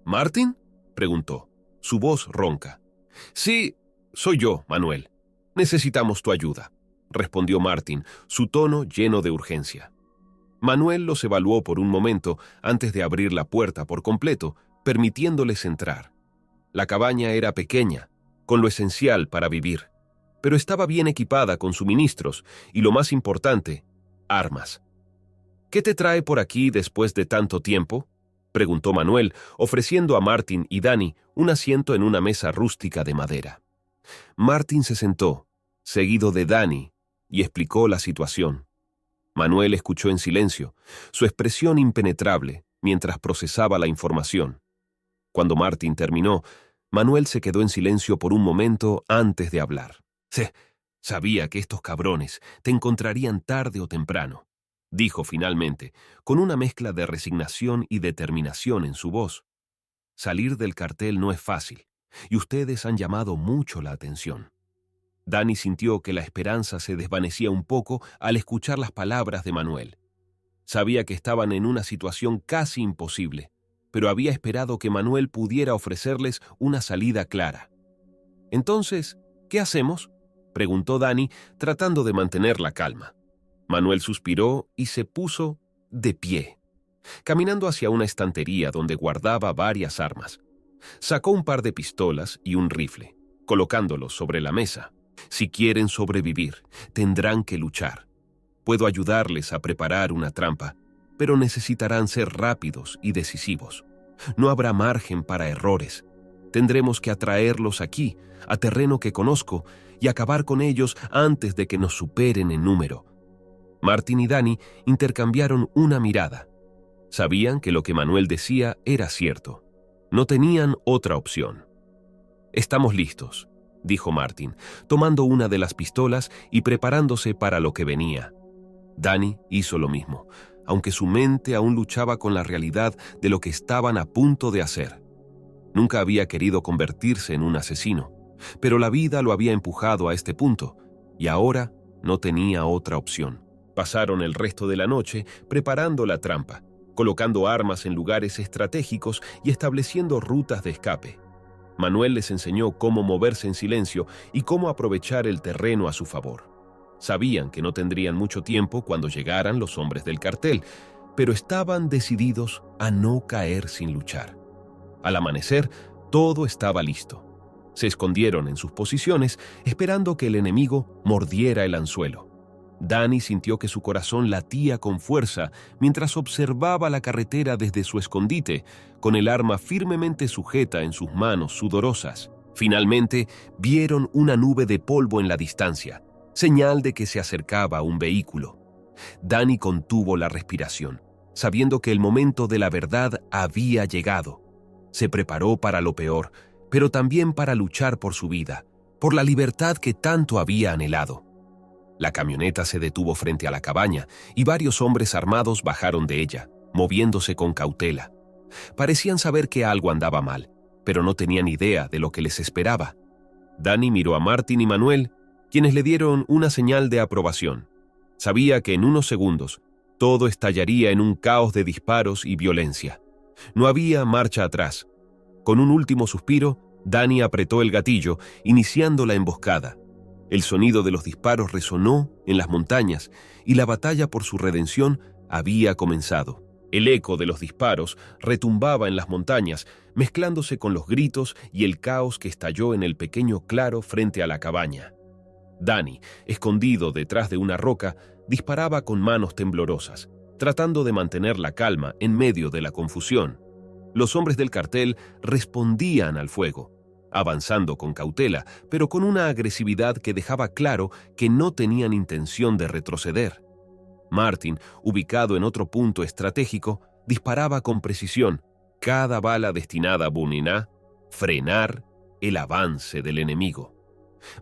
«¿Martin?», preguntó, su voz ronca. «Sí, soy yo, Manuel. Necesitamos tu ayuda», respondió Martin, su tono lleno de urgencia. Manuel los evaluó por un momento antes de abrir la puerta por completo, permitiéndoles entrar. La cabaña era pequeña, con lo esencial para vivir, pero estaba bien equipada con suministros y, lo más importante, armas. «¿Qué te trae por aquí después de tanto tiempo?», preguntó Manuel, ofreciendo a Martin y Dani un asiento en una mesa rústica de madera. Martin se sentó, seguido de Dani, y explicó la situación. Manuel escuchó en silencio, su expresión impenetrable, mientras procesaba la información. Cuando Martin terminó, Manuel se quedó en silencio por un momento antes de hablar. «Sabía que estos cabrones te encontrarían tarde o temprano», dijo finalmente, con una mezcla de resignación y determinación en su voz. «Salir del cartel no es fácil, y ustedes han llamado mucho la atención». Dani sintió que la esperanza se desvanecía un poco al escuchar las palabras de Manuel. Sabía que estaban en una situación casi imposible, pero había esperado que Manuel pudiera ofrecerles una salida clara. «Entonces, ¿qué hacemos?», preguntó Dani, tratando de mantener la calma. Manuel suspiró y se puso de pie, caminando hacia una estantería donde guardaba varias armas. Sacó un par de pistolas y un rifle, colocándolos sobre la mesa. «Si quieren sobrevivir, tendrán que luchar. Puedo ayudarles a preparar una trampa, pero necesitarán ser rápidos y decisivos. No habrá margen para errores. Tendremos que atraerlos aquí, a terreno que conozco, y acabar con ellos antes de que nos superen en número». Martin y Dani intercambiaron una mirada. Sabían que lo que Manuel decía era cierto. No tenían otra opción. «Estamos listos», dijo Martin, tomando una de las pistolas y preparándose para lo que venía. Dani hizo lo mismo, aunque su mente aún luchaba con la realidad de lo que estaban a punto de hacer. Nunca había querido convertirse en un asesino, pero la vida lo había empujado a este punto, y ahora no tenía otra opción. Pasaron el resto de la noche preparando la trampa, colocando armas en lugares estratégicos y estableciendo rutas de escape. Manuel les enseñó cómo moverse en silencio y cómo aprovechar el terreno a su favor. Sabían que no tendrían mucho tiempo cuando llegaran los hombres del cartel, pero estaban decididos a no caer sin luchar. Al amanecer, todo estaba listo. Se escondieron en sus posiciones, esperando que el enemigo mordiera el anzuelo. Dani sintió que su corazón latía con fuerza mientras observaba la carretera desde su escondite, con el arma firmemente sujeta en sus manos sudorosas. Finalmente, vieron una nube de polvo en la distancia, señal de que se acercaba un vehículo. Dani contuvo la respiración, sabiendo que el momento de la verdad había llegado. Se preparó para lo peor, pero también para luchar por su vida, por la libertad que tanto había anhelado. La camioneta se detuvo frente a la cabaña y varios hombres armados bajaron de ella, moviéndose con cautela. Parecían saber que algo andaba mal, pero no tenían idea de lo que les esperaba. Dani miró a Martin y Manuel, quienes le dieron una señal de aprobación. Sabía que en unos segundos todo estallaría en un caos de disparos y violencia. No había marcha atrás. Con un último suspiro, Dani apretó el gatillo, iniciando la emboscada. El sonido de los disparos resonó en las montañas y la batalla por su redención había comenzado. El eco de los disparos retumbaba en las montañas, mezclándose con los gritos y el caos que estalló en el pequeño claro frente a la cabaña. Dani, escondido detrás de una roca, disparaba con manos temblorosas, tratando de mantener la calma en medio de la confusión. Los hombres del cartel respondían al fuego, avanzando con cautela, pero con una agresividad que dejaba claro que no tenían intención de retroceder. Martin, ubicado en otro punto estratégico, disparaba con precisión, cada bala destinada a Bunina, frenar el avance del enemigo.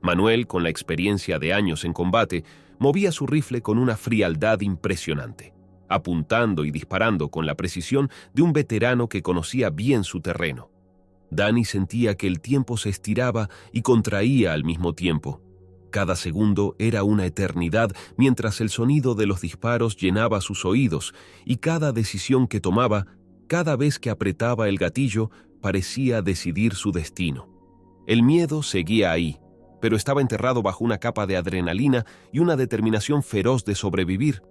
Manuel, con la experiencia de años en combate, movía su rifle con una frialdad impresionante, apuntando y disparando con la precisión de un veterano que conocía bien su terreno. Dani sentía que el tiempo se estiraba y contraía al mismo tiempo. Cada segundo era una eternidad mientras el sonido de los disparos llenaba sus oídos y cada decisión que tomaba, cada vez que apretaba el gatillo, parecía decidir su destino. El miedo seguía ahí, pero estaba enterrado bajo una capa de adrenalina y una determinación feroz de sobrevivir.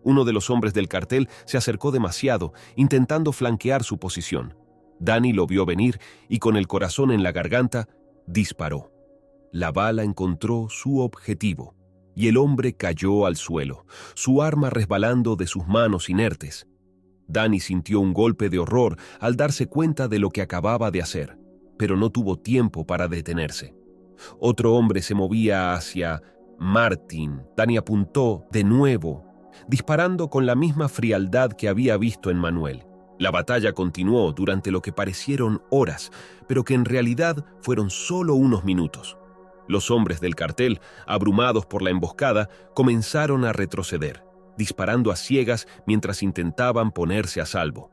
Uno de los hombres del cartel se acercó demasiado, intentando flanquear su posición. Dani lo vio venir y con el corazón en la garganta, disparó. La bala encontró su objetivo y el hombre cayó al suelo, su arma resbalando de sus manos inertes. Dani sintió un golpe de horror al darse cuenta de lo que acababa de hacer, pero no tuvo tiempo para detenerse. Otro hombre se movía hacia Martin. Dani apuntó de nuevo, disparando con la misma frialdad que había visto en Manuel. La batalla continuó durante lo que parecieron horas, pero que en realidad fueron solo unos minutos. Los hombres del cartel, abrumados por la emboscada, comenzaron a retroceder, disparando a ciegas mientras intentaban ponerse a salvo.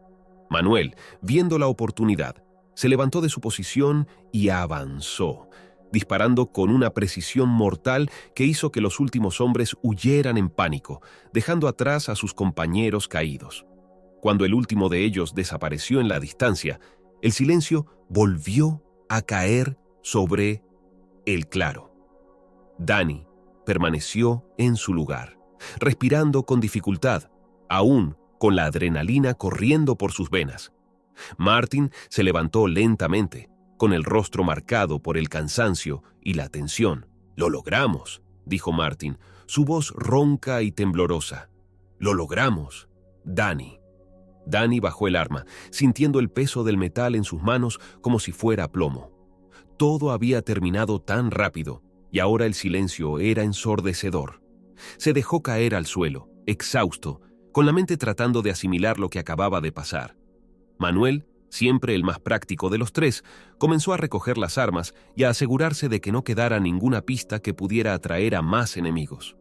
Manuel, viendo la oportunidad, se levantó de su posición y avanzó, disparando con una precisión mortal que hizo que los últimos hombres huyeran en pánico, dejando atrás a sus compañeros caídos. Cuando el último de ellos desapareció en la distancia, el silencio volvió a caer sobre el claro. Dani permaneció en su lugar, respirando con dificultad, aún con la adrenalina corriendo por sus venas. Martin se levantó lentamente, con el rostro marcado por el cansancio y la tensión. «Lo logramos», dijo Martin, su voz ronca y temblorosa. «Lo logramos, Dani». Dani bajó el arma, sintiendo el peso del metal en sus manos como si fuera plomo. Todo había terminado tan rápido, y ahora el silencio era ensordecedor. Se dejó caer al suelo, exhausto, con la mente tratando de asimilar lo que acababa de pasar. Manuel, siempre el más práctico de los tres, comenzó a recoger las armas y a asegurarse de que no quedara ninguna pista que pudiera atraer a más enemigos.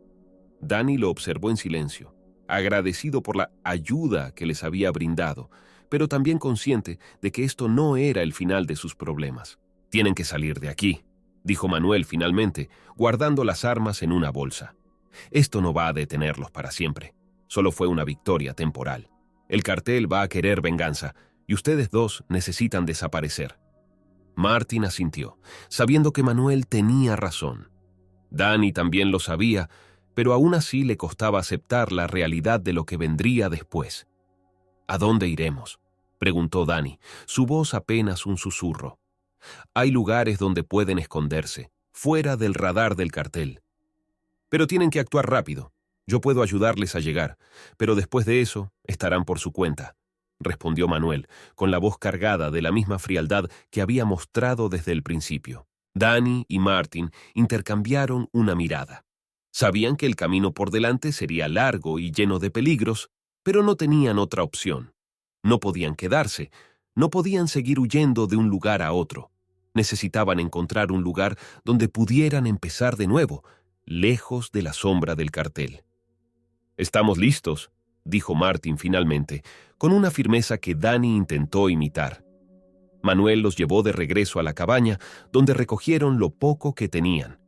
Dani lo observó en silencio, agradecido por la ayuda que les había brindado, pero también consciente de que esto no era el final de sus problemas. «Tienen que salir de aquí», dijo Manuel finalmente, guardando las armas en una bolsa. «Esto no va a detenerlos para siempre. Solo fue una victoria temporal. El cartel va a querer venganza, y ustedes dos necesitan desaparecer». Martin asintió, sabiendo que Manuel tenía razón. Dani también lo sabía, pero aún así le costaba aceptar la realidad de lo que vendría después. «¿A dónde iremos?», preguntó Dani, su voz apenas un susurro. «Hay lugares donde pueden esconderse, fuera del radar del cartel. Pero tienen que actuar rápido. Yo puedo ayudarles a llegar, pero después de eso estarán por su cuenta, respondió Manuel, con la voz cargada de la misma frialdad que había mostrado desde el principio. Dani y Martin intercambiaron una mirada. Sabían que el camino por delante sería largo y lleno de peligros, pero no tenían otra opción. No podían quedarse, no podían seguir huyendo de un lugar a otro. Necesitaban encontrar un lugar donde pudieran empezar de nuevo, lejos de la sombra del cartel. «Estamos listos», dijo Martin finalmente, con una firmeza que Dani intentó imitar. Manuel los llevó de regreso a la cabaña, donde recogieron lo poco que tenían.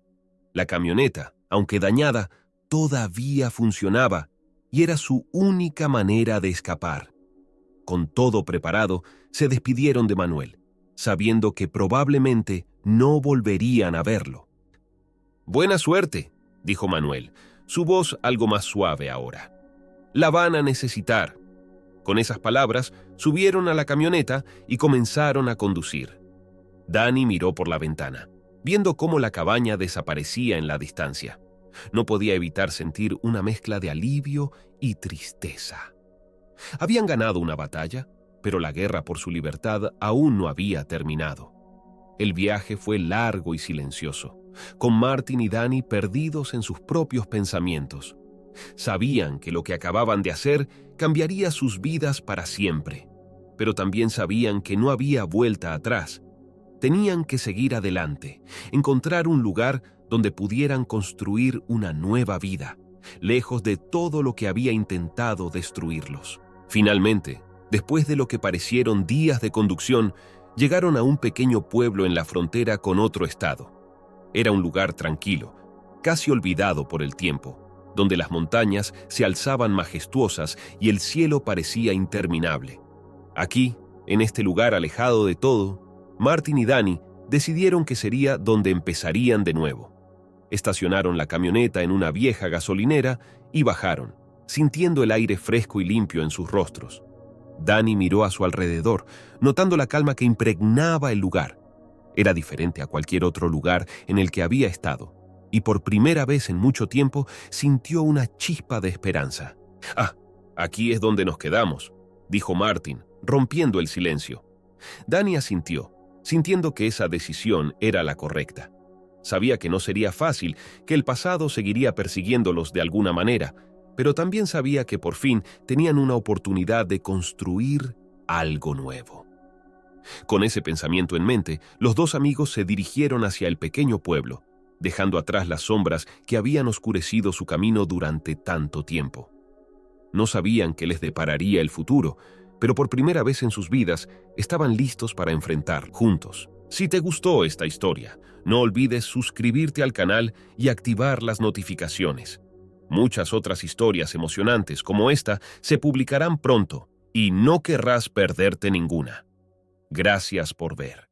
La camioneta, aunque dañada, todavía funcionaba y era su única manera de escapar. Con todo preparado, se despidieron de Manuel, sabiendo que probablemente no volverían a verlo. «Buena suerte», dijo Manuel, su voz algo más suave ahora. «La van a necesitar». Con esas palabras, subieron a la camioneta y comenzaron a conducir. Dani miró por la ventana, viendo cómo la cabaña desaparecía en la distancia. No podía evitar sentir una mezcla de alivio y tristeza. Habían ganado una batalla, pero la guerra por su libertad aún no había terminado. El viaje fue largo y silencioso, con Martin y Dani perdidos en sus propios pensamientos. Sabían que lo que acababan de hacer cambiaría sus vidas para siempre, pero también sabían que no había vuelta atrás. Tenían que seguir adelante, encontrar un lugar donde pudieran construir una nueva vida, lejos de todo lo que había intentado destruirlos. Finalmente, después de lo que parecieron días de conducción, llegaron a un pequeño pueblo en la frontera con otro estado. Era un lugar tranquilo, casi olvidado por el tiempo, donde las montañas se alzaban majestuosas y el cielo parecía interminable. Aquí, en este lugar alejado de todo, Martin y Dani decidieron que sería donde empezarían de nuevo. Estacionaron la camioneta en una vieja gasolinera y bajaron, sintiendo el aire fresco y limpio en sus rostros. Dani miró a su alrededor, notando la calma que impregnaba el lugar. Era diferente a cualquier otro lugar en el que había estado, y por primera vez en mucho tiempo sintió una chispa de esperanza. «Ah, aquí es donde nos quedamos», dijo Martin, rompiendo el silencio. Dani asintió, sintiendo que esa decisión era la correcta. Sabía que no sería fácil, que el pasado seguiría persiguiéndolos de alguna manera, pero también sabía que por fin tenían una oportunidad de construir algo nuevo. Con ese pensamiento en mente, los dos amigos se dirigieron hacia el pequeño pueblo, dejando atrás las sombras que habían oscurecido su camino durante tanto tiempo. No sabían qué les depararía el futuro, pero por primera vez en sus vidas estaban listos para enfrentar juntos. Si te gustó esta historia, no olvides suscribirte al canal y activar las notificaciones. Muchas otras historias emocionantes como esta se publicarán pronto y no querrás perderte ninguna. Gracias por ver.